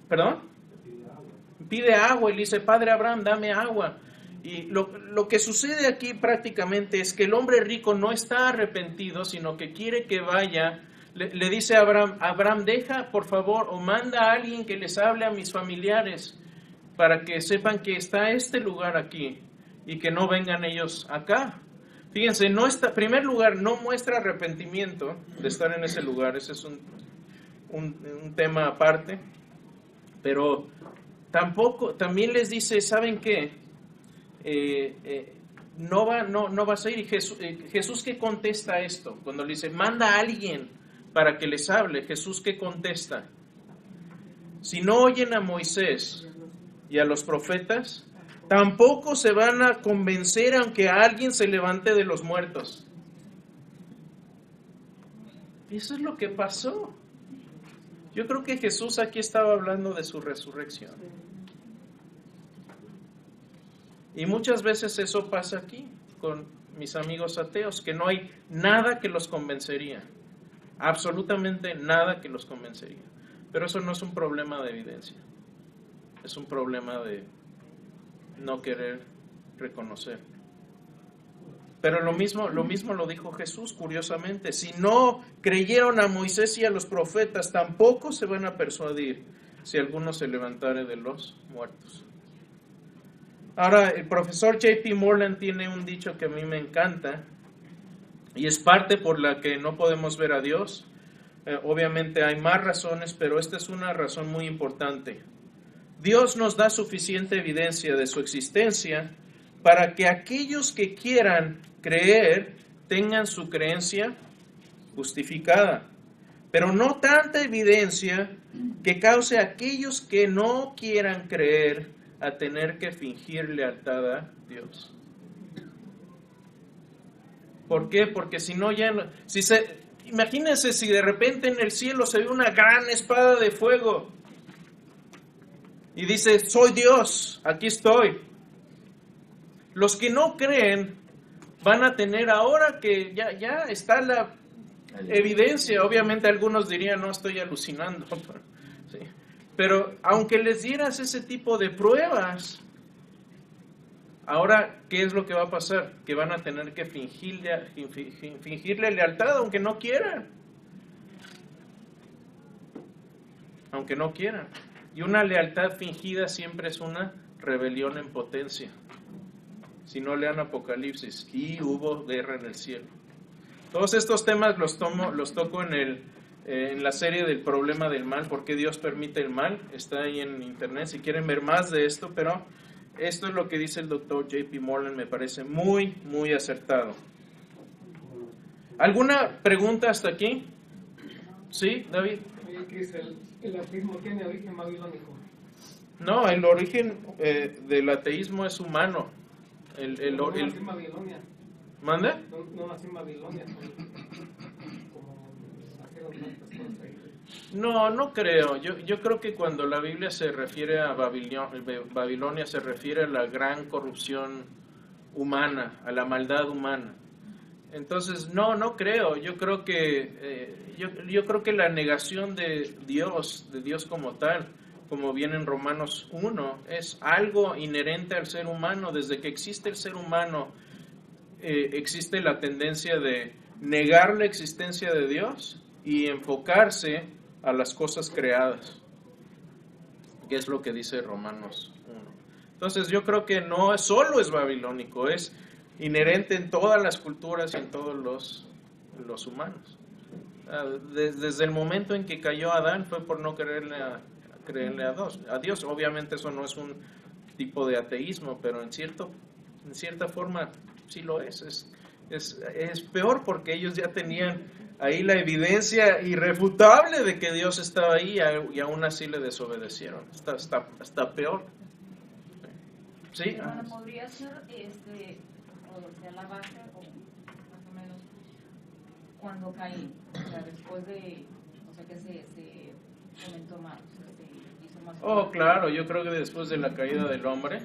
¿perdón? Pide agua y le dice, Padre Abraham, dame agua. Y lo que sucede aquí prácticamente es que el hombre rico no está arrepentido, sino que quiere que vaya, le dice a Abraham, deja por favor o manda a alguien que les hable a mis familiares para que sepan que está este lugar aquí y que no vengan ellos acá. Fíjense, en primer lugar, no muestra arrepentimiento de estar en ese lugar, ese es un tema aparte, pero también les dice, ¿saben qué? No vas a ir. Y Jesús ¿qué contesta a esto? Cuando le dice, manda a alguien para que les hable, Jesús ¿qué contesta? Si no oyen a Moisés y a los profetas, tampoco se van a convencer aunque alguien se levante de los muertos. Eso es lo que pasó. Yo creo que Jesús aquí estaba hablando de su resurrección. Y muchas veces eso pasa aquí con mis amigos ateos, que no hay nada que los convencería. Absolutamente nada que los convencería. Pero eso no es un problema de evidencia. Es un problema de no querer reconocer. Pero lo mismo lo dijo Jesús, curiosamente. Si no creyeron a Moisés y a los profetas, tampoco se van a persuadir si alguno se levantare de los muertos. Ahora, el profesor J.P. Moreland tiene un dicho que a mí me encanta, y es parte por la que no podemos ver a Dios. Obviamente hay más razones, pero esta es una razón muy importante. Dios nos da suficiente evidencia de su existencia para que aquellos que quieran creer tengan su creencia justificada, pero no tanta evidencia que cause a aquellos que no quieran creer a tener que fingir lealtad a Dios. ¿Por qué? Porque si no ya... Imagínense si de repente en el cielo se ve una gran espada de fuego y dice, soy Dios, aquí estoy. Los que no creen van a tener ahora que ya está la evidencia. Obviamente algunos dirían, no, estoy alucinando. Sí. Pero aunque les dieras ese tipo de pruebas, ahora, ¿qué es lo que va a pasar? Que van a tener que fingirle lealtad, aunque no quieran. Aunque no quieran. Y una lealtad fingida siempre es una rebelión en potencia. Si no lean Apocalipsis, y hubo guerra en el cielo. Todos estos temas los toco en la serie del problema del mal, por qué Dios permite el mal. Está ahí en internet si quieren ver más de esto, pero esto es lo que dice el doctor J.P. Moreland, me parece muy, muy acertado. ¿Alguna pregunta hasta aquí? ¿Sí, David? Oye, Cris, ¿el ateísmo tiene origen babilónico? No, el origen del ateísmo es humano. No nací en Babilonia. ¿Mande? No nací en Babilonia. Como nacieron tantas cosas ahí. No creo. Yo creo que cuando la Biblia se refiere a Babilonia se refiere a la gran corrupción humana, a la maldad humana. Entonces, no creo. Yo creo que yo creo que la negación de Dios como tal, como viene en Romanos 1, es algo inherente al ser humano. Desde que existe el ser humano, existe la tendencia de negar la existencia de Dios y enfocarse a las cosas creadas, que es lo que dice Romanos 1. Entonces yo creo que no solo es babilónico, es inherente en todas las culturas y en todos los humanos. Desde el momento en que cayó Adán fue por no creerle a Dios. Obviamente eso no es un tipo de ateísmo, pero en cierta forma sí lo es. Es peor porque ellos ya tenían ahí la evidencia irrefutable de que Dios estaba ahí y aún así le desobedecieron. Está peor. ¿Sí? Bueno, podría ser, o sea, la base, o más o menos, cuando caí, o sea, después de, o sea, que se comentó mal, o sea, se hizo más... Oh, claro, yo creo que después de la caída del hombre,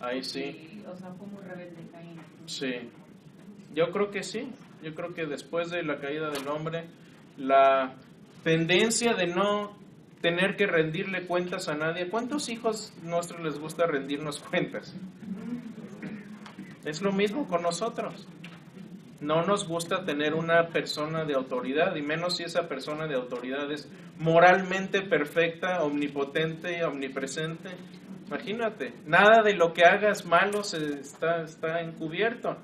ahí sí. O sea, fue muy rebelde Caín. Sí, yo creo que sí. Yo creo que después de la caída del hombre, la tendencia de no tener que rendirle cuentas a nadie. ¿Cuántos hijos nuestros les gusta rendirnos cuentas? Es lo mismo con nosotros. No nos gusta tener una persona de autoridad, y menos si esa persona de autoridad es moralmente perfecta, omnipotente, omnipresente. Imagínate, nada de lo que hagas malo está encubierto.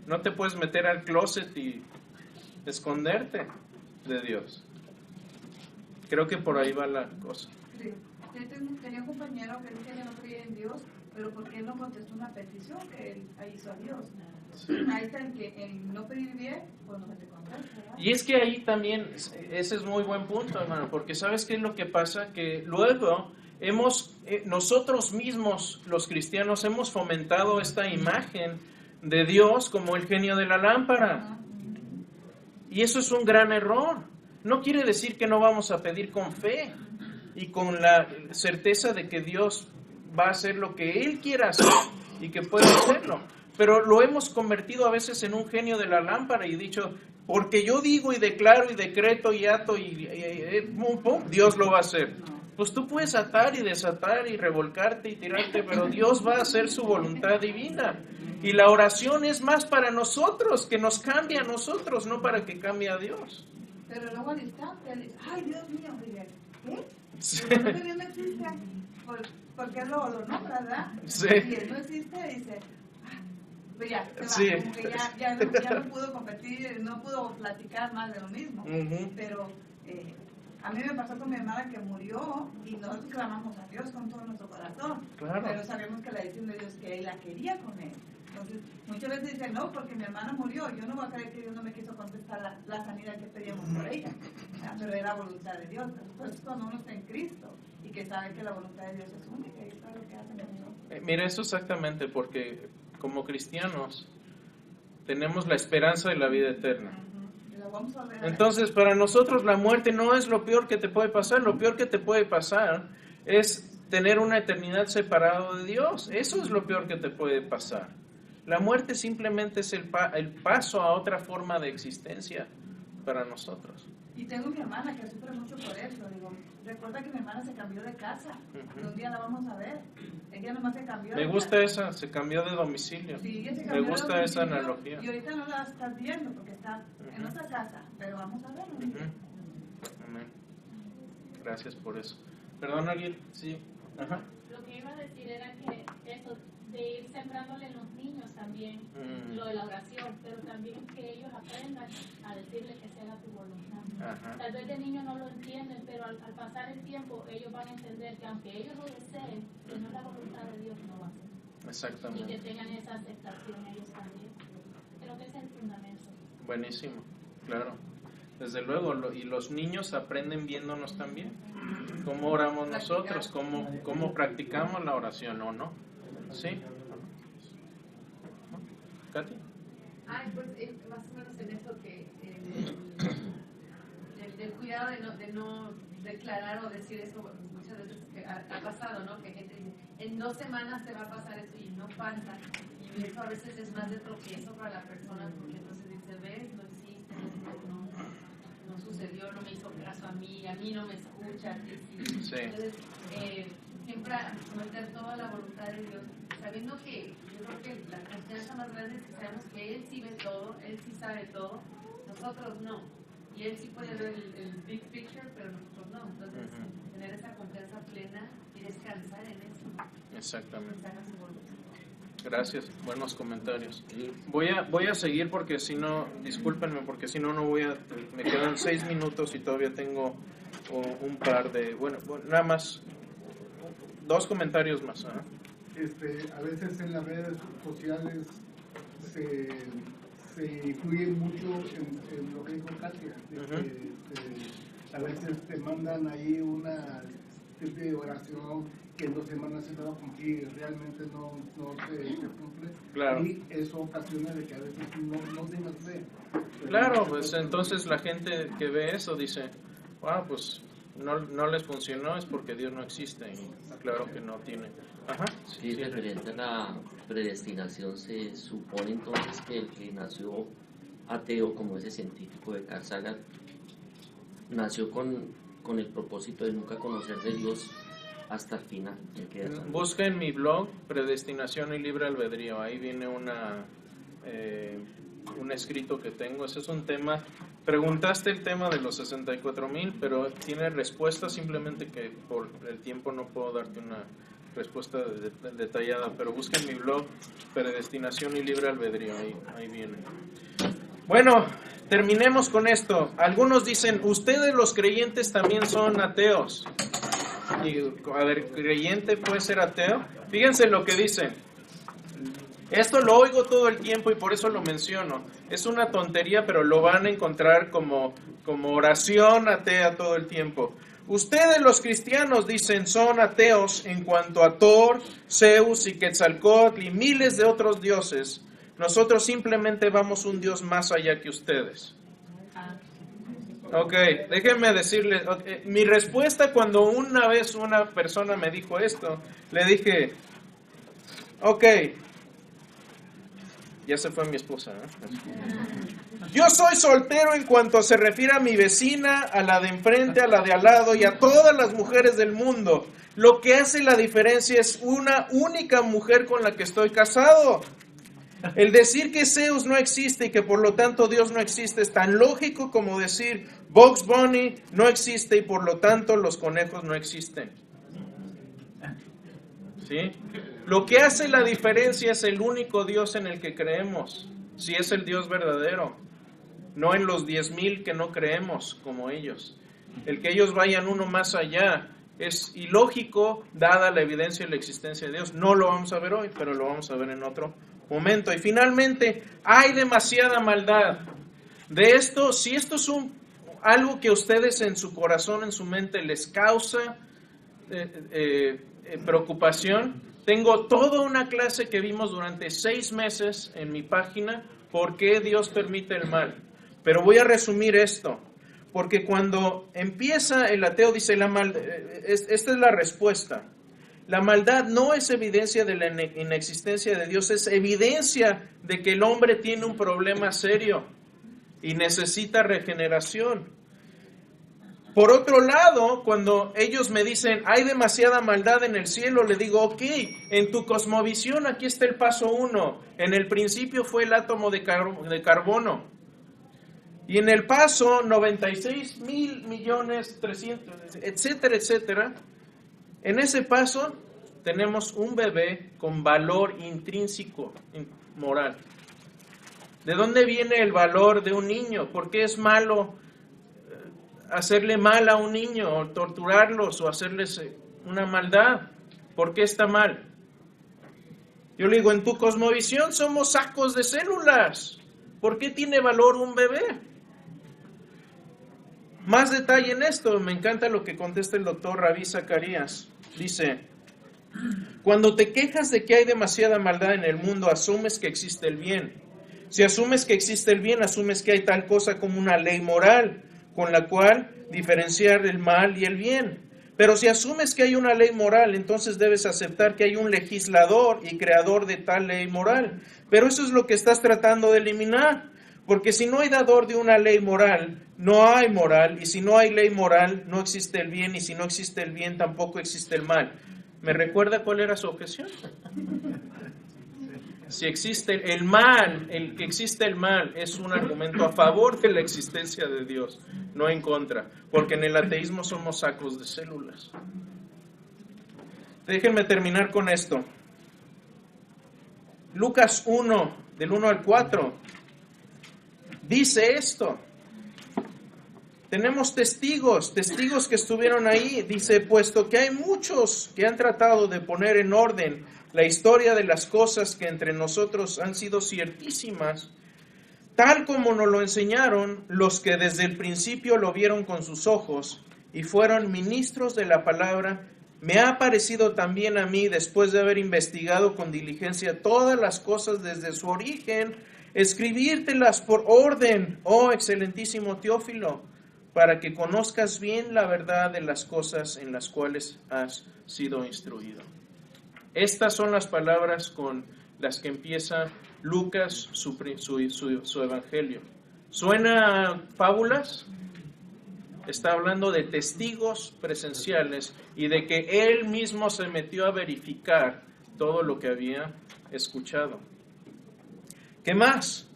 No te puedes meter al closet y esconderte de Dios. Creo que por ahí va la cosa. Sí. Tenía un compañero que dice que no creía en Dios, pero ¿por qué no contestó una petición que él hizo a Dios? Sí. Ahí está en no pedir bien cuando se te contesta, ¿verdad? Y es que ahí también, ese es muy buen punto, hermano, porque ¿sabes qué es lo que pasa? Que luego nosotros mismos, los cristianos, hemos fomentado esta imagen de Dios como el genio de la lámpara. Y eso es un gran error. No quiere decir que no vamos a pedir con fe y con la certeza de que Dios va a hacer lo que Él quiera hacer y que puede hacerlo. Pero lo hemos convertido a veces en un genio de la lámpara y dicho, porque yo digo y declaro y decreto y ato y Dios lo va a hacer. Pues tú puedes atar y desatar y revolcarte y tirarte, pero Dios va a hacer su voluntad divina. Y la oración es más para nosotros, que nos cambie a nosotros, no para que cambie a Dios. Pero luego al instante, él dice, ay, Dios mío, dije, ¿qué? Sí. Digo, no, que Dios no existe, porque él lo nombra, ¿verdad? Sí. Y él no existe, dice, pues ya, se va, Sí. como que ya no pudo competir, no pudo platicar más de lo mismo. Uh-huh. Pero a mí me pasó con mi hermana que murió y nosotros clamamos a Dios con todo nuestro corazón. Claro. Pero sabemos que la decisión de Dios que Él la quería con Él. Entonces, muchas veces dicen, no, porque mi hermana murió, yo no voy a creer que Dios no me quiso contestar la sanidad que pedíamos por ella. Pero era voluntad de Dios. Entonces, cuando uno está en Cristo y que sabe que la voluntad de Dios es única y todo lo que hace nosotros. Mira, eso exactamente, porque como cristianos, tenemos la esperanza de la vida eterna. Lo vamos a ver. Entonces, para nosotros la muerte no es lo peor que te puede pasar. Lo peor que te puede pasar es tener una eternidad separado de Dios. Eso es lo peor que te puede pasar. La muerte simplemente es el paso a otra forma de existencia para nosotros. Y tengo mi hermana que sufre mucho por eso. Digo, recuerda que mi hermana se cambió de casa. Un día la vamos a ver. Ella nomás se cambió. Me gusta esa, se cambió de domicilio. Sí, ella se Me cambió de gusta esa domicilio, analogía. Y ahorita no la estás viendo porque está en otra casa. Pero vamos a verlo. Amén. Gracias por eso. Perdón, Aguil. Sí. Ajá. Lo que iba a decir era que eso de ir sembrándole en los niños también, lo de la oración, pero también que ellos aprendan a decirle que se haga tu voluntad. Ajá. Tal vez de niños no lo entienden, pero al pasar el tiempo ellos van a entender que aunque ellos lo deseen, que no es la voluntad de Dios, no va a ser. Exactamente. Y que tengan esa aceptación ellos también. Creo que ese es el fundamento. Buenísimo, claro. Desde luego, y los niños aprenden viéndonos también. Cómo oramos nosotros, cómo practicamos la oración o no. ¿Sí? ¿Katy? Ay, pues más o menos en eso que el cuidado de no declarar o decir eso muchas veces que ha pasado, ¿no? Que gente dice, en 2 semanas te va a pasar eso y no pasa. Y eso a veces es más de tropiezo para la persona porque entonces dice, ves, no hiciste, no sucedió, no me hizo caso a mí no me escucha. Sí. Entonces, siempre meter toda la voluntad de Dios, sabiendo que yo creo que la confianza más grande es que sabemos que Él sí ve todo, Él sí sabe todo, nosotros no. Y Él sí puede ver el big picture, pero nosotros no. Entonces, tener esa confianza plena y descansar en eso, ¿no? Exactamente. Gracias, buenos comentarios. Voy a seguir porque si no, discúlpenme, porque si no, me quedan 6 minutos y todavía tengo un par de, bueno nada más, 2 comentarios más. A veces en las redes sociales se influye mucho en lo que dijo Katia. A veces te mandan ahí una tipo de oración que en 2 semanas se va a cumplir, realmente no se cumple. Claro. Y eso ocasiona de que a veces no tengas fe. Claro, pues entonces la gente que ve eso dice, pues no les funcionó, es porque Dios no existe. Y claro que no tiene. Ajá. Sí, referente a la predestinación, se supone entonces que el que nació ateo, como ese científico de Carl Sagan, nació con el propósito de nunca conocer de Dios hasta el final. Busca en mi blog Predestinación y Libre Albedrío, ahí viene un escrito que tengo. Ese es un tema. Preguntaste el tema de los 64,000, pero tiene respuesta, simplemente que por el tiempo no puedo darte una respuesta detallada, pero busca en mi blog Predestinación y Libre Albedrío, ahí viene. Bueno, terminemos con esto. Algunos dicen, ustedes los creyentes también son ateos. Y, a ver, ¿creyente puede ser ateo? Fíjense lo que dicen. Esto lo oigo todo el tiempo y por eso lo menciono. Es una tontería, pero lo van a encontrar como oración atea todo el tiempo. Ustedes los cristianos, dicen, son ateos en cuanto a Thor, Zeus y Quetzalcóatl y miles de otros dioses. Nosotros simplemente vamos un Dios más allá que ustedes. Ok, déjenme decirles, mi respuesta cuando una vez una persona me dijo esto, le dije, ok, ya se fue mi esposa, yo soy soltero en cuanto se refiere a mi vecina, a la de enfrente, a la de al lado y a todas las mujeres del mundo. Lo que hace la diferencia es una única mujer con la que estoy casado. El decir que Zeus no existe y que por lo tanto Dios no existe es tan lógico como decir Bugs Bunny no existe y por lo tanto los conejos no existen. ¿Sí? Lo que hace la diferencia es el único Dios en el que creemos, si es el Dios verdadero, no en los 10,000 que no creemos como ellos. El que ellos vayan uno más allá es ilógico dada la evidencia de la existencia de Dios. No lo vamos a ver hoy, pero lo vamos a ver en otro momento. Y finalmente, hay demasiada maldad. De esto, si esto es algo que a ustedes en su corazón, en su mente les causa preocupación, tengo toda una clase que vimos durante 6 meses en mi página por qué Dios permite el mal. Pero voy a resumir esto, porque cuando empieza el ateo dice, esta es la respuesta. La maldad no es evidencia de la inexistencia de Dios, es evidencia de que el hombre tiene un problema serio y necesita regeneración. Por otro lado, cuando ellos me dicen, hay demasiada maldad en el cielo, le digo, ok, en tu cosmovisión aquí está el paso 1. En el principio fue el átomo de carbono. Y en el paso 96,000,000,300, etcétera, etcétera. En ese paso tenemos un bebé con valor intrínseco, moral. ¿De dónde viene el valor de un niño? ¿Por qué es malo hacerle mal a un niño o torturarlos o hacerles una maldad? ¿Por qué está mal? Yo le digo, en tu cosmovisión somos sacos de células. ¿Por qué tiene valor un bebé? Más detalle en esto, me encanta lo que contesta el doctor Ravi Zacarías. Dice, cuando te quejas de que hay demasiada maldad en el mundo, asumes que existe el bien. Si asumes que existe el bien, asumes que hay tal cosa como una ley moral, con la cual diferenciar el mal y el bien. Pero si asumes que hay una ley moral, entonces debes aceptar que hay un legislador y creador de tal ley moral. Pero eso es lo que estás tratando de eliminar, porque si no hay dador de una ley moral, no hay moral, y si no hay ley moral, no existe el bien, y si no existe el bien, tampoco existe el mal. ¿Me recuerda cuál era su objeción? Si existe el mal, el que existe el mal es un argumento a favor de la existencia de Dios, no en contra, porque en el ateísmo somos sacos de células. Déjenme terminar con esto. Lucas 1, del 1 al 4, dice esto. Tenemos testigos que estuvieron ahí. Dice, puesto que hay muchos que han tratado de poner en orden la historia de las cosas que entre nosotros han sido ciertísimas, tal como nos lo enseñaron los que desde el principio lo vieron con sus ojos y fueron ministros de la palabra, me ha parecido también a mí, después de haber investigado con diligencia todas las cosas desde su origen, escribírtelas por orden, oh excelentísimo Teófilo, para que conozcas bien la verdad de las cosas en las cuales has sido instruido. Estas son las palabras con las que empieza Lucas su evangelio. ¿Suena a fábulas? Está hablando de testigos presenciales y de que él mismo se metió a verificar todo lo que había escuchado. ¿Qué más?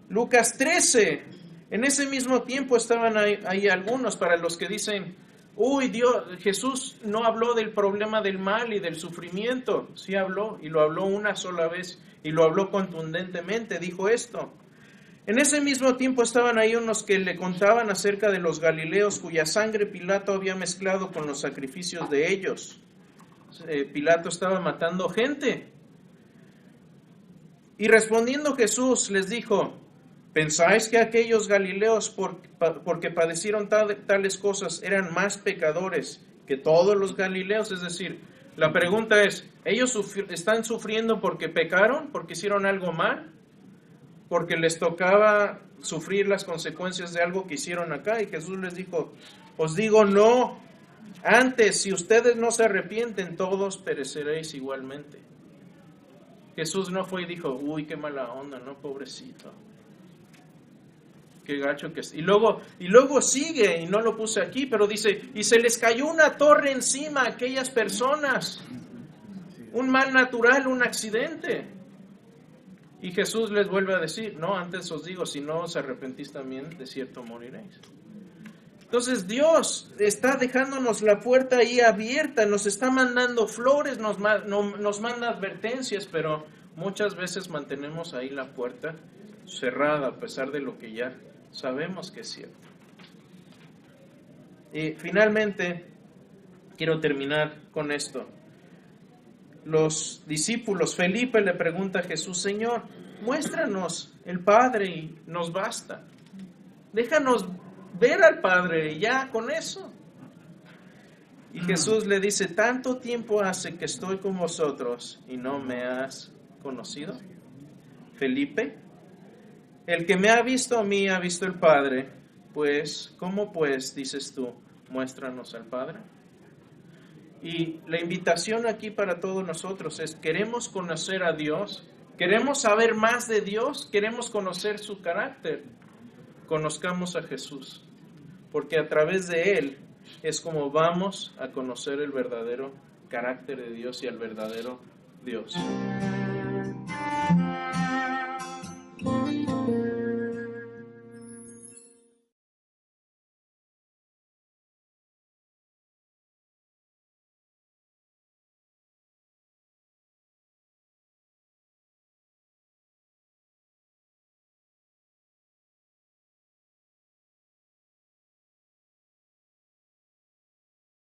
Lucas 13. En ese mismo tiempo estaban ahí algunos para los que dicen, uy, Jesús no habló del problema del mal y del sufrimiento. Sí habló, y lo habló una sola vez, y lo habló contundentemente, dijo esto. En ese mismo tiempo estaban ahí unos que le contaban acerca de los galileos cuya sangre Pilato había mezclado con los sacrificios de ellos. Pilato estaba matando gente. Y respondiendo Jesús les dijo, ¿pensáis que aquellos galileos porque padecieron tales cosas eran más pecadores que todos los galileos? Es decir, la pregunta es, ¿ellos están sufriendo porque pecaron, porque hicieron algo mal? ¿Porque les tocaba sufrir las consecuencias de algo que hicieron acá? Y Jesús les dijo, os digo no, antes si ustedes no se arrepienten, todos pereceréis igualmente. Jesús no fue y dijo, uy, qué mala onda, no, pobrecito. Qué gacho que es. Y luego sigue, y no lo puse aquí, pero dice, y se les cayó una torre encima a aquellas personas. Un mal natural, un accidente. Y Jesús les vuelve a decir, no, antes os digo, si no os arrepentís también, de cierto moriréis. Entonces Dios está dejándonos la puerta ahí abierta, nos está mandando flores, nos manda advertencias, pero muchas veces mantenemos ahí la puerta cerrada a pesar de lo que ya sabemos que es cierto. Y finalmente, quiero terminar con esto. Los discípulos, Felipe le pregunta a Jesús, Señor, muéstranos el Padre y nos basta. Déjanos ver al Padre y ya con eso. Y Jesús le dice, ¿tanto tiempo hace que estoy con vosotros y no me has conocido? Felipe, El que me ha visto a mí ha visto el Padre. Pues, ¿cómo pues, dices tú, muéstranos al Padre? Y la invitación aquí para todos nosotros es, ¿queremos conocer a Dios? ¿Queremos saber más de Dios? ¿Queremos conocer su carácter? Conozcamos a Jesús, porque a través de Él es como vamos a conocer el verdadero carácter de Dios y al verdadero Dios.